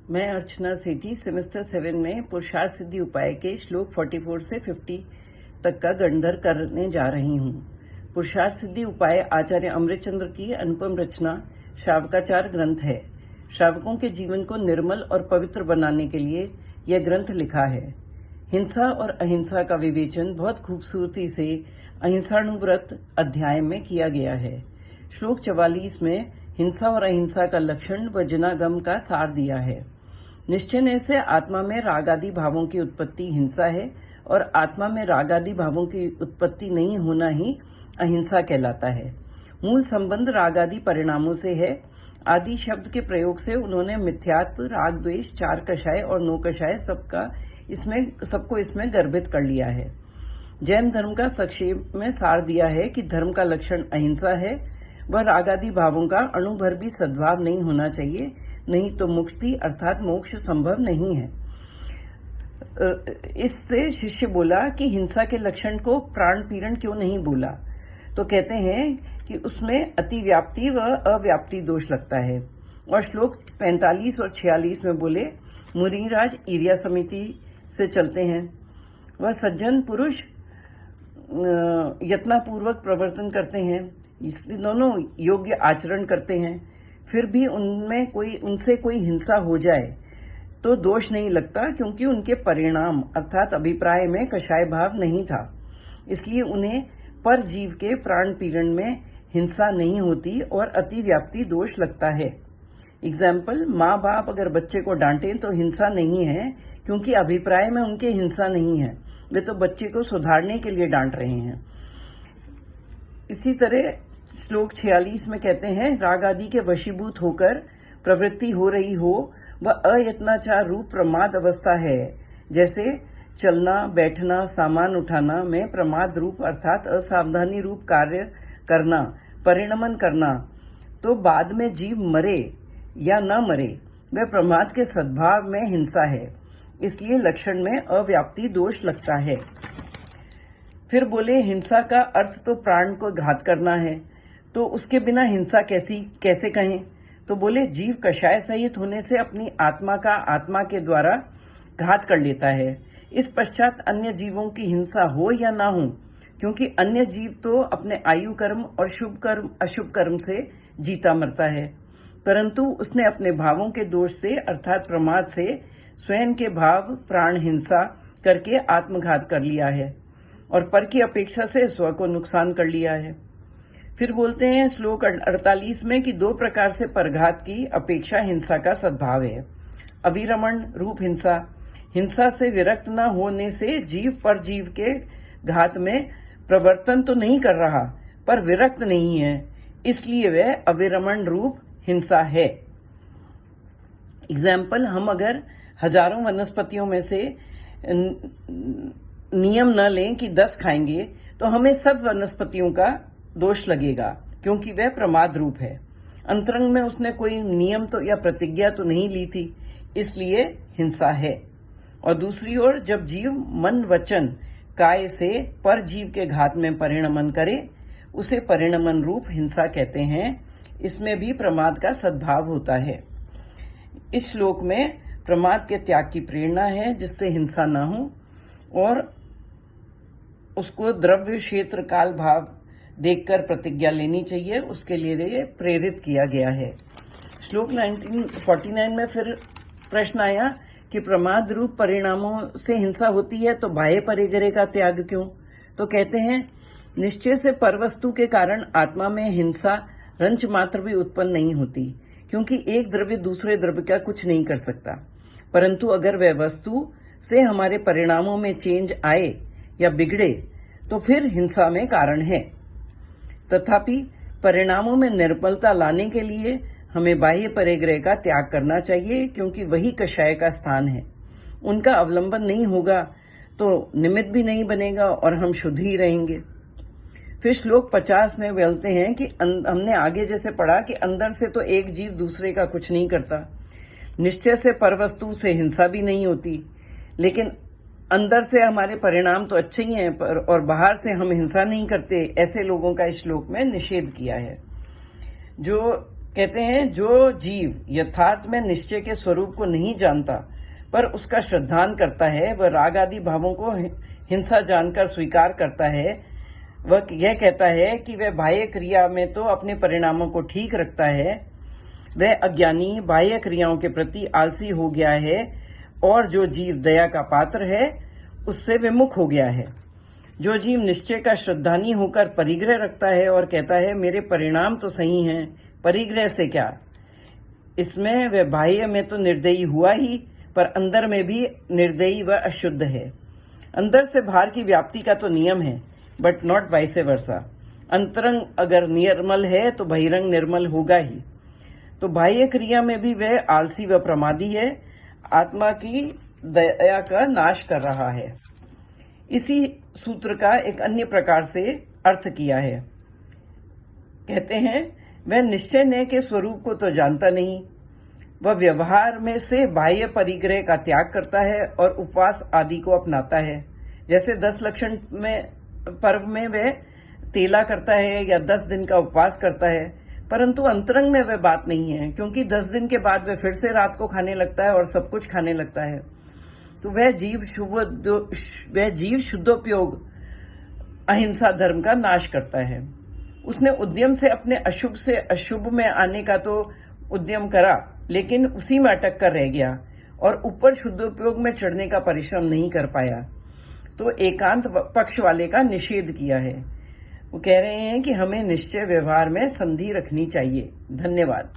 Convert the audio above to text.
मैं अर्चना सेठी सेमेस्टर 7 में पुरुषार्थ सिद्धि उपाय के श्लोक 44 से 50 तक का गणधर करने जा रही हूँ। पुरुषार्थ सिद्धि उपाय आचार्य अमृतचंद्र की अनुपम रचना श्रावकाचार ग्रंथ है। श्रावकों के जीवन को निर्मल और पवित्र बनाने के लिए यह ग्रंथ लिखा है। हिंसा और अहिंसा का विवेचन बहुत खूबसूरती से अहिंसाणुव्रत अध्याय में किया गया है। श्लोक 44 में हिंसा और अहिंसा का लक्षण व जनागम का सार दिया है। निश्चय से आत्मा में राग आदि भावों की उत्पत्ति हिंसा है और आत्मा में राग आदि भावों की उत्पत्ति नहीं होना ही अहिंसा कहलाता है। मूल संबंध राग आदि परिणामों से है। आदि शब्द के प्रयोग से उन्होंने मिथ्यात्व, राग, द्वेष, चार कषाय और नौ कषाय सबको इसमें गर्भित कर लिया है। जैन धर्म का संक्षेप में सार दिया है कि धर्म का लक्षण अहिंसा है। वह राग आदि भावों का अणु भर भी सद्भाव नहीं होना चाहिए, नहीं तो मुक्ति अर्थात मोक्ष संभव नहीं है। इससे शिष्य बोला कि हिंसा के लक्षण को प्राण पीड़न क्यों नहीं बोला, तो कहते हैं कि उसमें अतिव्याप्ति व अव्याप्ति दोष लगता है। और श्लोक 45 और 46 में बोले, मुनिराज ईर्ष्या समिति से चलते हैं। वह सज्जन पुरुष यत्नपूर्वक प्रवर्तन करते हैं, दोनों योग्य आचरण करते हैं, फिर भी उनसे कोई हिंसा हो जाए तो दोष नहीं लगता, क्योंकि उनके परिणाम अर्थात अभिप्राय में कषाय भाव नहीं था। इसलिए उन्हें पर जीव के प्राण पीड़न में हिंसा नहीं होती और अतिव्याप्ति दोष लगता है। एग्जाम्पल, माँ बाप अगर बच्चे को डांटे तो हिंसा नहीं है, क्योंकि अभिप्राय में उनके हिंसा नहीं है, वे तो बच्चे को सुधारने के लिए डांट रहे हैं। इसी तरह श्लोक 46 में कहते हैं, राग आदि के वशीभूत होकर प्रवृत्ति हो रही हो वह अयत्नाचार रूप प्रमाद अवस्था है। जैसे चलना, बैठना, सामान उठाना में प्रमाद रूप अर्थात असावधानी रूप कार्य करना, परिणमन करना, तो बाद में जीव मरे या न मरे वह प्रमाद के सद्भाव में हिंसा है। इसलिए लक्षण में अव्याप्ति दोष लगता है। फिर बोले, हिंसा का अर्थ तो प्राण को घात करना है, तो उसके बिना हिंसा कैसे कहें? तो बोले, जीव कषाय सहित होने से अपनी आत्मा का आत्मा के द्वारा घात कर लेता है। इस पश्चात अन्य जीवों की हिंसा हो या ना हो, क्योंकि अन्य जीव तो अपने आयु कर्म और शुभ कर्म अशुभ कर्म से जीता मरता है, परंतु उसने अपने भावों के दोष से अर्थात प्रमाद से स्वयं के भाव प्राण हिंसा करके आत्मघात कर लिया है और पर की अपेक्षा से स्व को नुकसान कर लिया है। फिर बोलते हैं श्लोक 48 में कि दो प्रकार से परघात की अपेक्षा हिंसा का सद्भाव है। अविरमण रूप हिंसा, हिंसा से विरक्त न होने से जीव पर जीव के घात में प्रवर्तन तो नहीं कर रहा पर विरक्त नहीं है, इसलिए वह अविरमण रूप हिंसा है। एग्जाम्पल, हम अगर हजारों वनस्पतियों में से नियम न लें कि 10 खाएंगे तो हमें सब वनस्पतियों का दोष लगेगा, क्योंकि वह प्रमाद रूप है। अंतरंग में उसने कोई नियम तो या प्रतिज्ञा तो नहीं ली थी, इसलिए हिंसा है। और दूसरी ओर जब जीव मन वचन काय से पर जीव के घात में परिणमन करे उसे परिणमन रूप हिंसा कहते हैं। इसमें भी प्रमाद का सद्भाव होता है। इस श्लोक में प्रमाद के त्याग की प्रेरणा है, जिससे हिंसा न हो और उसको द्रव्य क्षेत्र काल भाव देखकर प्रतिज्ञा लेनी चाहिए, उसके लिए प्रेरित किया गया है। श्लोक 49 में फिर प्रश्न आया कि प्रमाद रूप परिणामों से हिंसा होती है तो बाह्य परिग्रह का त्याग क्यों? तो कहते हैं, निश्चय से परवस्तु के कारण आत्मा में हिंसा रंच मात्र भी उत्पन्न नहीं होती, क्योंकि एक द्रव्य दूसरे द्रव्य का कुछ नहीं कर सकता। परंतु अगर वह वस्तु से हमारे परिणामों में चेंज आए या बिगड़े तो फिर हिंसा में कारण है। तथापि परिणामों में निर्बलता लाने के लिए हमें बाह्य परिग्रह का त्याग करना चाहिए, क्योंकि वही कषाय का स्थान है। उनका अवलंबन नहीं होगा तो निमित्त भी नहीं बनेगा और हम शुद्ध ही रहेंगे। फिर श्लोक 50 में बोलते हैं कि हमने आगे जैसे पढ़ा कि अंदर से तो एक जीव दूसरे का कुछ नहीं करता, निश्चय से परवस्तु से हिंसा भी नहीं होती, लेकिन अंदर से हमारे परिणाम तो अच्छे ही हैं और बाहर से हम हिंसा नहीं करते, ऐसे लोगों का इस श्लोक में निषेध किया है। जो कहते हैं जो जीव यथार्थ में निश्चय के स्वरूप को नहीं जानता पर उसका श्रद्धान करता है, वह राग आदि भावों को हिंसा जानकर स्वीकार करता है, वह यह कहता है कि वह बाह्य क्रिया में तो अपने परिणामों को ठीक रखता है, वह अज्ञानी बाह्य क्रियाओं के प्रति आलसी हो गया है और जो जीव दया का पात्र है उससे विमुख हो गया है। जो जीव निश्चय का श्रद्धानी होकर परिग्रह रखता है और कहता है मेरे परिणाम तो सही हैं, परिग्रह से क्या, इसमें वह बाह्य में तो निर्दयी हुआ ही पर अंदर में भी निर्दयी व अशुद्ध है। अंदर से बाहर की व्याप्ति का तो नियम है बट नॉट वाइस वर्सा। अंतरंग अगर निर्मल है तो बहिरंग निर्मल होगा ही। तो बाह्य क्रिया में भी वह आलसी व प्रमादी है, आत्मा की दया का नाश कर रहा है। इसी सूत्र का एक अन्य प्रकार से अर्थ किया है। कहते हैं वह निश्चय न के स्वरूप को तो जानता नहीं, वह व्यवहार में से बाह्य परिग्रह का त्याग करता है और उपवास आदि को अपनाता है। जैसे 10 लक्षण में पर्व में वह तेला करता है या 10 दिन का उपवास करता है, परंतु अंतरंग में वह बात नहीं है क्योंकि 10 दिन के बाद वह फिर से रात को खाने लगता है और सब कुछ खाने लगता है। तो वह जीव शुद्धोपयोग अहिंसा धर्म का नाश करता है। उसने उद्यम से अपने अशुभ से अशुभ में आने का तो उद्यम करा लेकिन उसी में अटक कर रह गया और ऊपर शुद्धोपयोग में चढ़ने का परिश्रम नहीं कर पाया। तो एकांत पक्ष वाले का निषेध किया है। वो कह रहे हैं कि हमें निश्चय व्यवहार में संधि रखनी चाहिए। धन्यवाद।